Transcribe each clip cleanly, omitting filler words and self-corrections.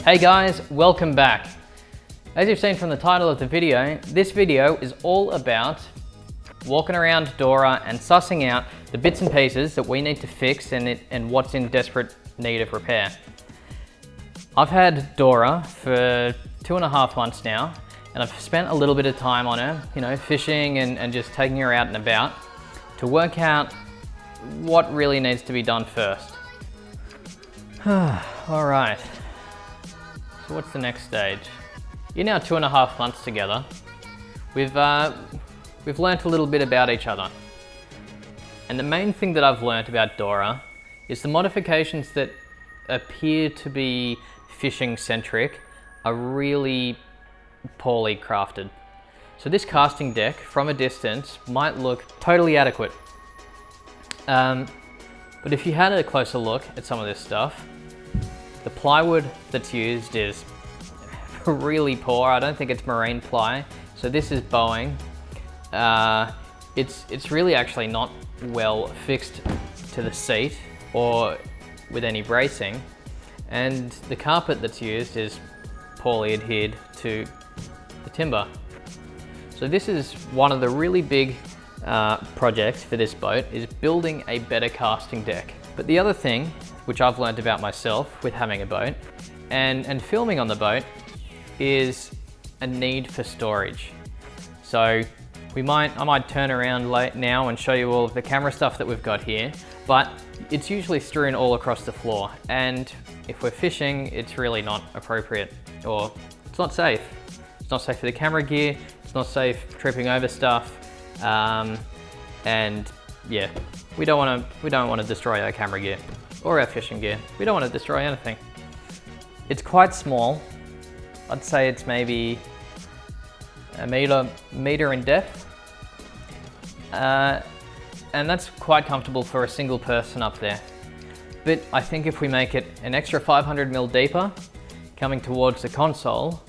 Hey guys, welcome back. As you've seen from the title of the video, this video is all about walking around Dora and sussing out the bits and pieces that we need to fix and what's in desperate need of repair. I've had Dora for 2.5 months now, and I've spent a little bit of time on her, fishing and just taking her out and about to work out what really needs to be done first. All right. So what's the next stage? You're now 2.5 months together. We've learnt a little bit about each other. And the main thing that I've learnt about Dora is the modifications that appear to be fishing centric are really poorly crafted. So this casting deck from a distance might look totally adequate. But if you had a closer look at some of this stuff, the plywood that's used is really poor. I don't think it's marine ply. So this is bowing. It's really actually not well fixed to the seat or with any bracing. And the carpet that's used is poorly adhered to the timber. So this is one of the really big projects for this boat, is building a better casting deck. But the other thing, which I've learned about myself with having a boat and filming on the boat, is a need for storage. So I might turn around now and show you all of the camera stuff that we've got here, but it's usually strewn all across the floor. And if we're fishing, it's really not appropriate, or it's not safe. It's not safe for the camera gear. It's not safe tripping over stuff. And yeah, we don't want to destroy our camera gear or our fishing gear. We don't want to destroy anything. It's quite small. I'd say it's maybe a meter in depth. And that's quite comfortable for a single person up there. But I think if we make it an extra 500 mil deeper, coming towards the console,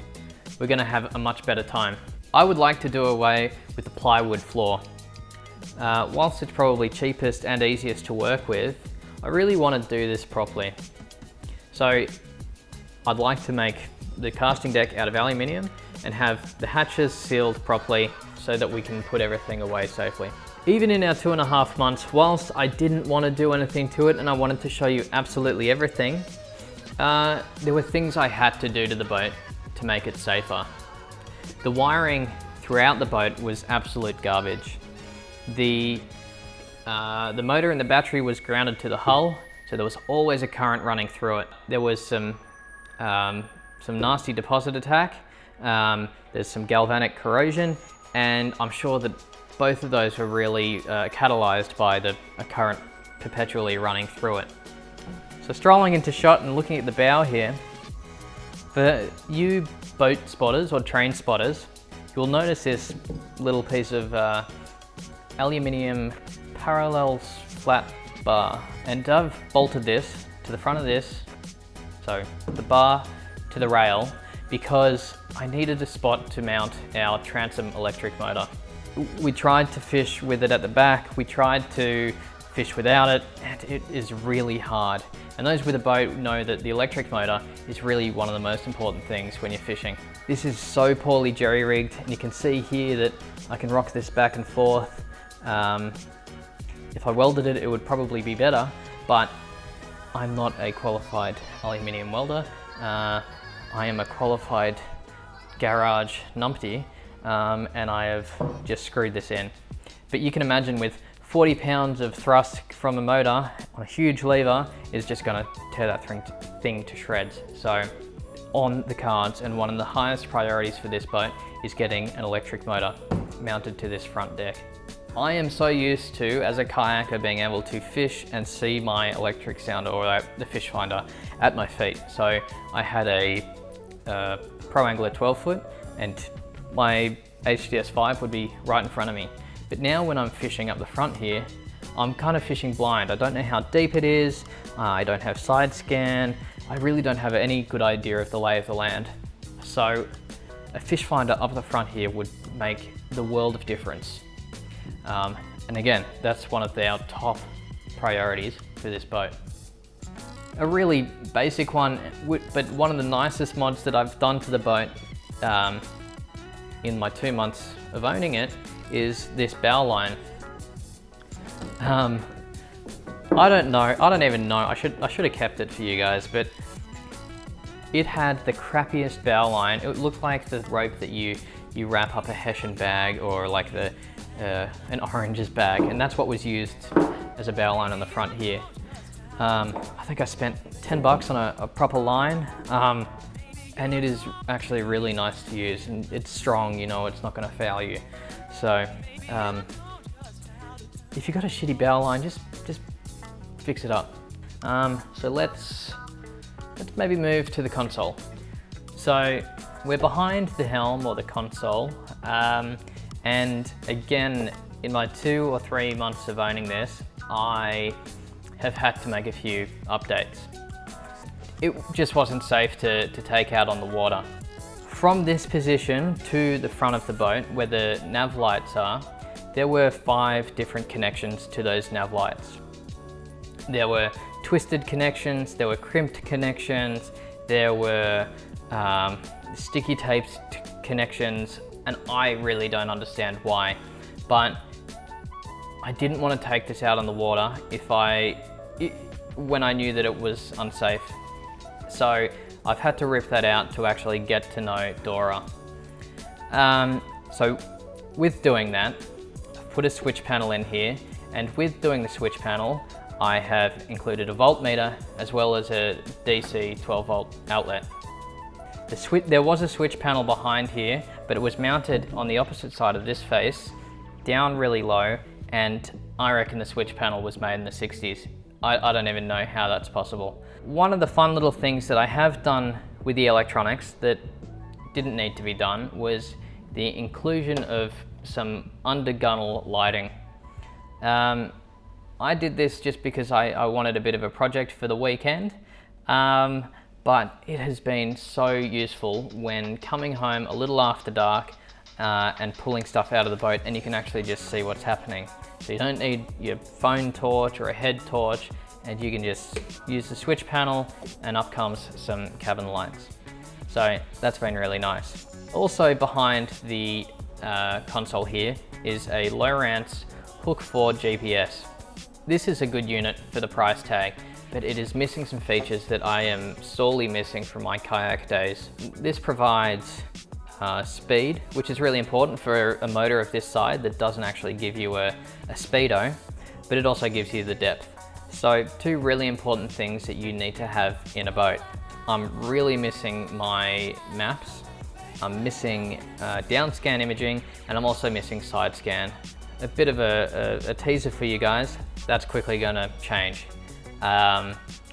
we're gonna have a much better time. I would like to do away with the plywood floor. Whilst it's probably cheapest and easiest to work with, I really want to do this properly. So I'd like to make the casting deck out of aluminium and have the hatches sealed properly so that we can put everything away safely. Even in our 2.5 months, whilst I didn't want to do anything to it and I wanted to show you absolutely everything, there were things I had to do to the boat to make it safer. The wiring throughout the boat was absolute garbage. The motor and the battery was grounded to the hull, so there was always a current running through it. There was some nasty deposit attack, there's some galvanic corrosion, and I'm sure that both of those were really catalyzed by a current perpetually running through it. So strolling into shot and looking at the bow here, for you boat spotters or train spotters, you'll notice this little piece of aluminium parallel flat bar, and I've bolted this to the front of this, so the bar to the rail, because I needed a spot to mount our transom electric motor. We tried to fish with it at the back, we tried to fish without it, and it is really hard. And those with a boat know that the electric motor is really one of the most important things when you're fishing. This is so poorly jerry-rigged, and you can see here that I can rock this back and forth. If I welded it, it would probably be better, but I'm not a qualified aluminium welder. I am a qualified garage numpty, and I have just screwed this in. But you can imagine with 40 pounds of thrust from a motor on a huge lever is just gonna tear that thing to shreds. So on the cards, and one of the highest priorities for this boat is getting an electric motor mounted to this front deck. I am so used to, as a kayaker, being able to fish and see my electric sounder or the fish finder at my feet. So I had a Pro Angler 12 foot and my HDS 5 would be right in front of me. But now when I'm fishing up the front here, I'm kind of fishing blind. I don't know how deep it is, I don't have side scan, I really don't have any good idea of the lay of the land. So a fish finder up the front here would make the world of difference. And again, that's one of our top priorities for this boat. a really basic one, but one of the nicest mods that I've done to the boat in my 2 months of owning it is this bow line. I don't even know, I should have kept it for you guys, but it had the crappiest bow line. It looked like the rope that you wrap up a Hessian bag or like an oranges bag, and that's what was used as a bow line on the front here. I think I spent 10 bucks on a proper line, and it is actually really nice to use, and it's strong, you know, it's not gonna foul you. So, if you've got a shitty bow line, just fix it up. So let's maybe move to the console. So we're behind the helm or the console, and again, in my 2 or 3 months of owning this, I have had to make a few updates. It just wasn't safe to take out on the water. From this position to the front of the boat, where the nav lights are, there were 5 different connections to those nav lights. There were twisted connections, there were crimped connections, there were sticky taped connections, and I really don't understand why. But I didn't want to take this out on the water when I knew that it was unsafe. So I've had to rip that out to actually get to know Dora. So with doing that, I've put a switch panel in here, and with doing the switch panel, I have included a voltmeter as well as a DC 12 volt outlet. There was a switch panel behind here, but it was mounted on the opposite side of this face, down really low, and I reckon the switch panel was made in the 60s. I don't even know how that's possible. One of the fun little things that I have done with the electronics that didn't need to be done was the inclusion of some under gunnel lighting. I did this just because I wanted a bit of a project for the weekend, but it has been so useful when coming home a little after dark and pulling stuff out of the boat, and you can actually just see what's happening. So you don't need your phone torch or a head torch, and you can just use the switch panel and up comes some cabin lights. So that's been really nice. Also behind the console here is a Lowrance Hook 4 GPS. This is a good unit for the price tag, but it is missing some features that I am sorely missing from my kayak days. This provides speed, which is really important for a motor of this side that doesn't actually give you a speedo, but it also gives you the depth. So 2 really important things that you need to have in a boat. I'm really missing my maps, I'm missing down scan imaging, and I'm also missing side scan. A bit of a teaser for you guys, that's quickly gonna change.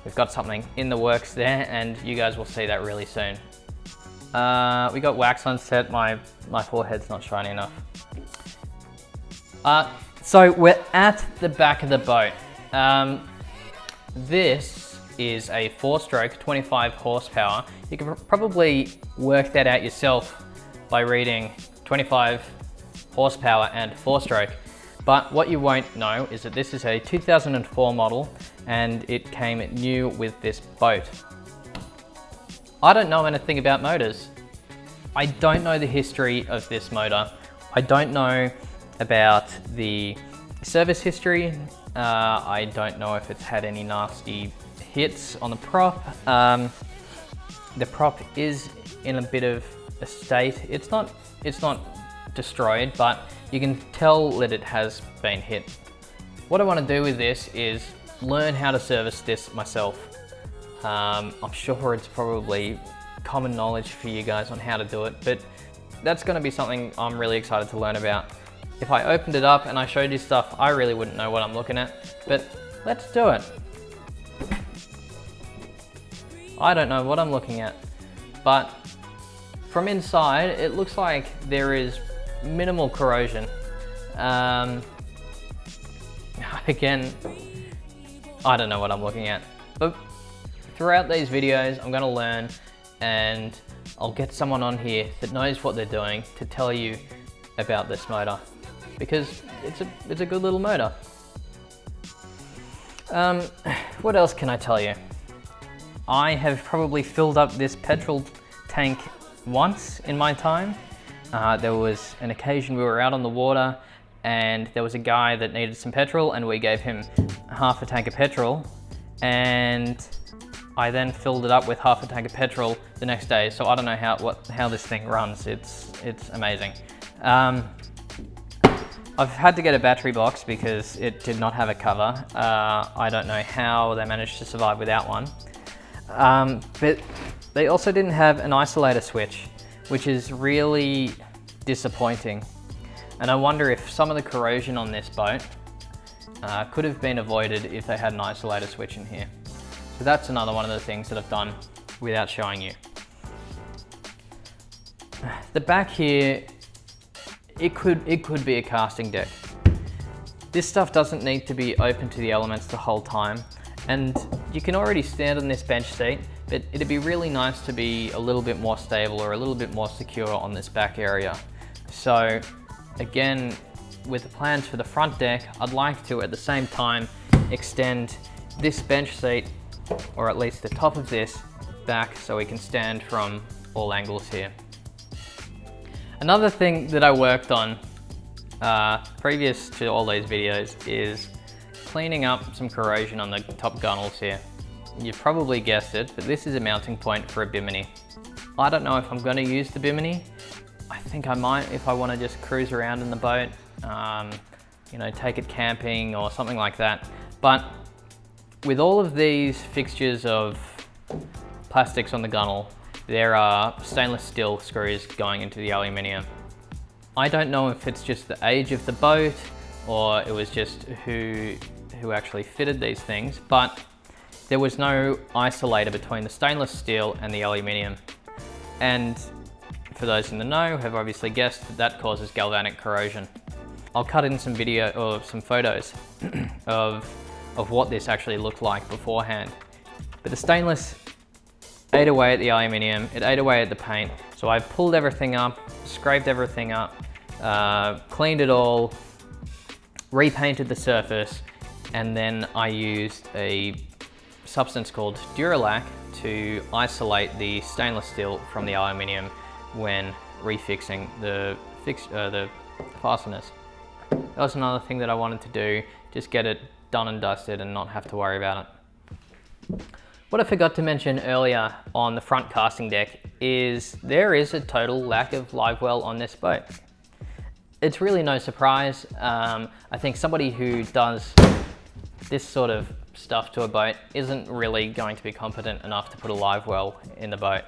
We've got something in the works there, and you guys will see that really soon. We got wax on set, my forehead's not shiny enough. So we're at the back of the boat. This is a 4-stroke, 25 horsepower. You can probably work that out yourself by reading 25 horsepower and 4-stroke. But what you won't know is that this is a 2004 model, and it came new with this boat. I don't know anything about motors. I don't know the history of this motor. I don't know about the service history. I don't know if it's had any nasty hits on the prop. The prop is in a bit of a state. It's not destroyed, but you can tell that it has been hit. What I want to do with this is learn how to service this myself. I'm sure it's probably common knowledge for you guys on how to do it, but that's going to be something I'm really excited to learn about. If I opened it up and I showed you stuff, I really wouldn't know what I'm looking at, but let's do it. I don't know what I'm looking at, but from inside, it looks like there is minimal corrosion. Again, I don't know what I'm looking at, but throughout these videos, I'm going to learn, and I'll get someone on here that knows what they're doing to tell you about this motor, because it's a good little motor. What else can I tell you? I have probably filled up this petrol tank once in my time. There was an occasion we were out on the water and there was a guy that needed some petrol and we gave him half a tank of petrol, and I then filled it up with half a tank of petrol the next day. So I don't know how this thing runs. It's amazing. I've had to get a battery box because it did not have a cover. I don't know how they managed to survive without one. But they also didn't have an isolator switch, which is really disappointing. And I wonder if some of the corrosion on this boat could have been avoided if they had an isolator switch in here. So that's another one of the things that I've done without showing you. The back here, it could be a casting deck. This stuff doesn't need to be open to the elements the whole time. And you can already stand on this bench seat, but it'd be really nice to be a little bit more stable or a little bit more secure on this back area. So again, with the plans for the front deck, I'd like to at the same time extend this bench seat, or at least the top of this, back so we can stand from all angles here. Another thing that I worked on previous to all these videos is cleaning up some corrosion on the top gunnels here. You've probably guessed it, but this is a mounting point for a bimini. I don't know if I'm going to use the bimini. I think I might if I want to just cruise around in the boat, you know, take it camping or something like that. But with all of these fixtures of plastics on the gunnel, there are stainless steel screws going into the aluminium. I don't know if it's just the age of the boat or it was just who actually fitted these things, but there was no isolator between the stainless steel and the aluminium. And for those in the know have obviously guessed that causes galvanic corrosion. I'll cut in some video or some photos of what this actually looked like beforehand. But the stainless ate away at the aluminium, it ate away at the paint. So I pulled everything up, scraped everything up, cleaned it all, repainted the surface, and then I used a substance called Dura to isolate the stainless steel from the aluminium when refixing the fasteners. That was another thing that I wanted to do, just get it done and dusted and not have to worry about it. What I forgot to mention earlier on the front casting deck is there is a total lack of Livewell on this boat. It's really no surprise. I think somebody who does this sort of stuff to a boat isn't really going to be competent enough to put a Livewell in the boat.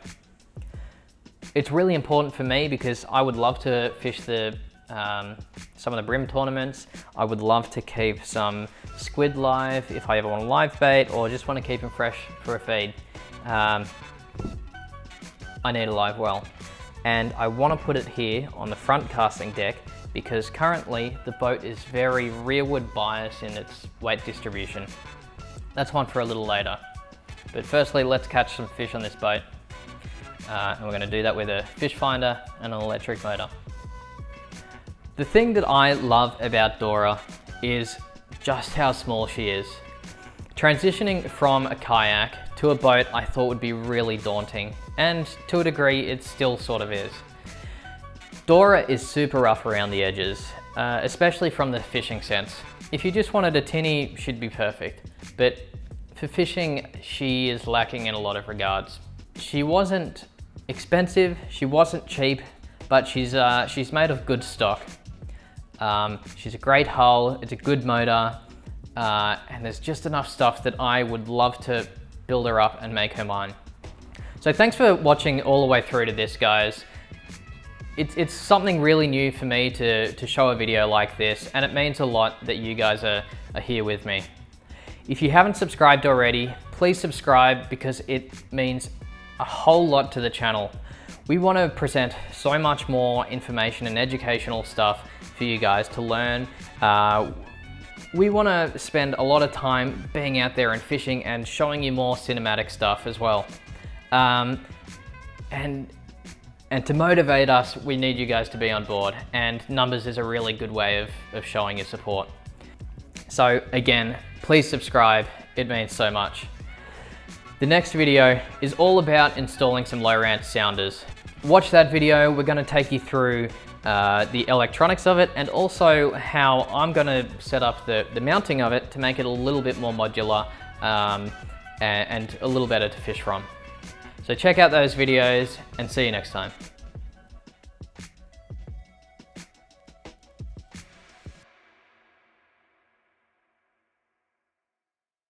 It's really important for me because I would love to fish some of the brim tournaments. I would love to keep some squid live if I ever want a live bait or just want to keep them fresh for a feed. I need a Livewell, and I want to put it here on the front casting deck because currently the boat is very rearward biased in its weight distribution. That's one for a little later. But firstly, let's catch some fish on this boat. And we're going to do that with a fish finder and an electric motor. The thing that I love about Dora is just how small she is. Transitioning from a kayak to a boat I thought would be really daunting, and to a degree it still sort of is. Dora is super rough around the edges, especially from the fishing sense. If you just wanted a tinny, she'd be perfect. But for fishing, she is lacking in a lot of regards. She wasn't expensive, she wasn't cheap, but she's made of good stock. She's a great hull, it's a good motor, and there's just enough stuff that I would love to build her up and make her mine. So thanks for watching all the way through to this, guys. It's something really new for me to show a video like this, and it means a lot that you guys are here with me. If you haven't subscribed already, please subscribe because it means a whole lot to the channel. We want to present so much more information and educational stuff for you guys to learn. We want to spend a lot of time being out there and fishing and showing you more cinematic stuff as well. And to motivate us, we need you guys to be on board, and numbers is a really good way of showing your support. So again, please subscribe, it means so much. The next video is all about installing some low rant sounders. Watch that video. We're going to take you through the electronics of it, and also how I'm going to set up the mounting of it to make it a little bit more modular and a little better to fish from. So check out those videos and see you next time.